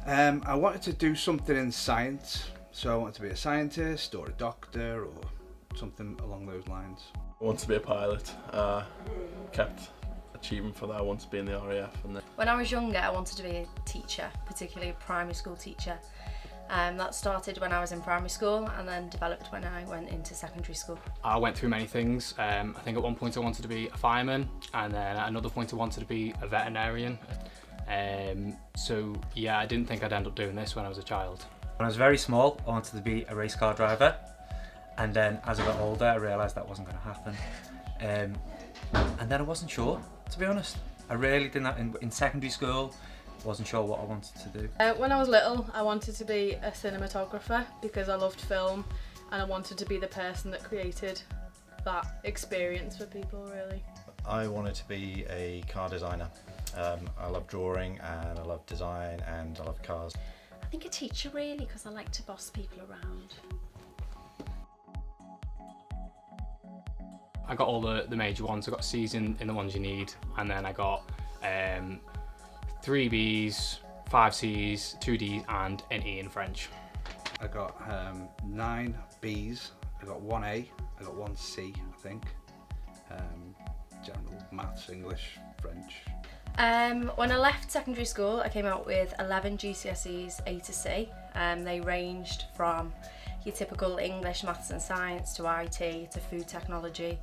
I wanted to do something in science, so I wanted to be a scientist or a doctor or something along those lines. I wanted to be a pilot. Kept achieving for that. I wanted to be in the RAF. When I was younger, I wanted to be a teacher, particularly a primary school teacher. That started when I was in primary school and then developed when I went into secondary school. I went through many things. I think at one point I wanted to be a fireman, and then at another point I wanted to be a veterinarian. So yeah, I didn't think I'd end up doing this when I was a child. When I was very small, I wanted to be a race car driver, and then as I got older I realised that wasn't going to happen. And then I wasn't sure, to be honest. I really didn't. In secondary school, wasn't sure what I wanted to do. When I was little, I wanted to be a cinematographer because I loved film and I wanted to be the person that created that experience for people, really. I wanted to be a car designer. I love drawing and I love design and I love cars. I think a teacher, really, because I like to boss people around. I got all the major ones. I got C's in the ones you need, and then I got 3 B's, 5 C's, 2 D's and an E in French. I got 9 B's, I got 1 A, I got 1 C, I think. General maths, English, French. When I left secondary school, I came out with 11 GCSEs A to C. They ranged from your typical English, maths and science to IT to food technology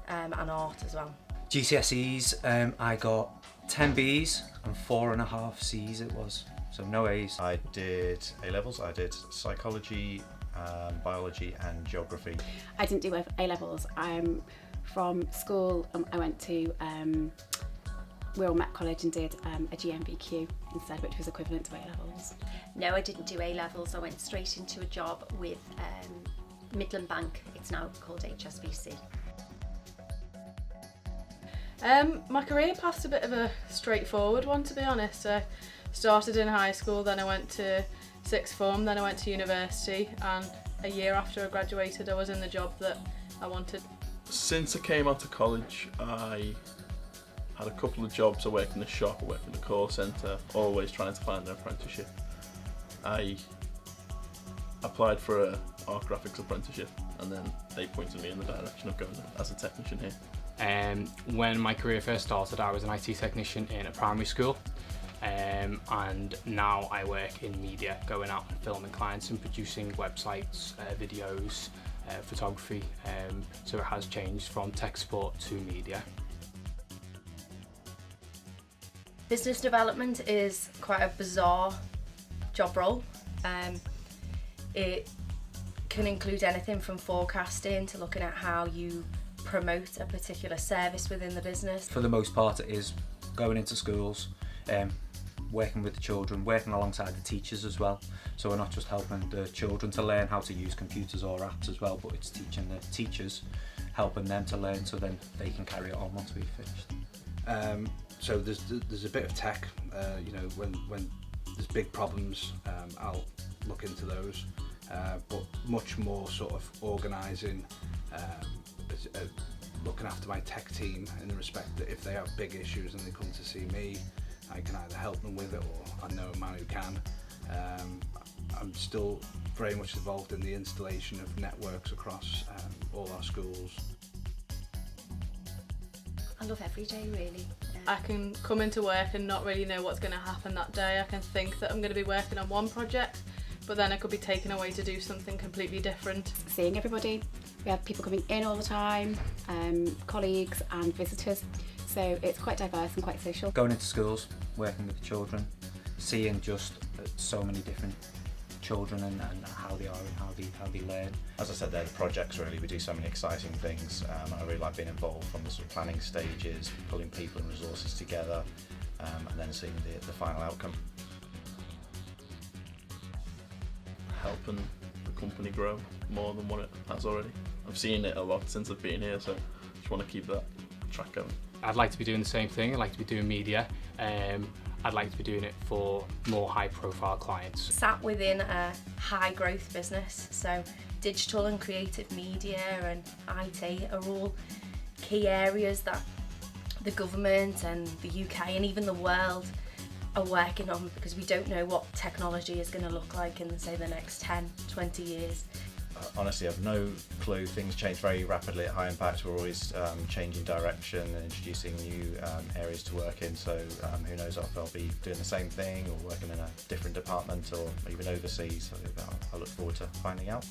and art as well. GCSEs, I got 10 B's and 4.5 C's it was, so no A's. I did A-levels, I did psychology, biology and geography. I didn't do A-levels. From school, I went to Wirral Met College and did a GMVQ instead, which was equivalent to A-levels. No, I didn't do A-levels. I went straight into a job with Midland Bank. It's now called HSBC. My career path's a bit of a straightforward one, to be honest. I started in high school, then I went to sixth form, then I went to university, and a year after I graduated I was in the job that I wanted. Since I came out of college, I had a couple of jobs. I worked in a shop, I worked in a call centre, always trying to find an apprenticeship. I applied for an art graphics apprenticeship and then they pointed me in the direction of going as a technician here. When my career first started, I was an IT technician in a primary school, and now I work in media, going out and filming clients and producing websites, videos, photography, so it has changed from tech support to media. Business development is quite a bizarre job role. It can include anything from forecasting to looking at how you promote a particular service within the business. For the most part it is going into schools, working with the children, working alongside the teachers as well. So we're not just helping the children to learn how to use computers or apps as well, but it's teaching the teachers, helping them to learn so then they can carry it on once we've finished. So there's a bit of tech, you know, when there's big problems, I'll look into those, but much more sort of organising, looking after my tech team in the respect that if they have big issues and they come to see me, I can either help them with it or I know a man who can. I'm still very much involved in the installation of networks across all our schools. I love every day, really. I can come into work and not really know what's going to happen that day. I can think that I'm going to be working on one project, but then I could be taken away to do something completely different. Seeing everybody, we have people coming in all the time, colleagues and visitors, so it's quite diverse and quite social. Going into schools, working with the children, seeing just so many different children and how they are and how they learn. As I said, they're the projects really. We do so many exciting things. I really like being involved from the sort of planning stages, pulling people and resources together, and then seeing the final outcome. Helping the company grow more than what it has already. I've seen it a lot since I've been here, so I just want to keep that track going. I'd like to be doing the same thing. I'd like to be doing media. I'd like to be doing it for more high-profile clients. Sat within a high-growth business, so digital and creative media and IT are all key areas that the government and the UK and even the world are working on, because we don't know what technology is going to look like in, say, the next 10, 20 years. Honestly, I have no clue. Things change very rapidly at High Impact. We're always changing direction and introducing new areas to work in. So who knows if I'll be doing the same thing or working in a different department or even overseas. So I look forward to finding out.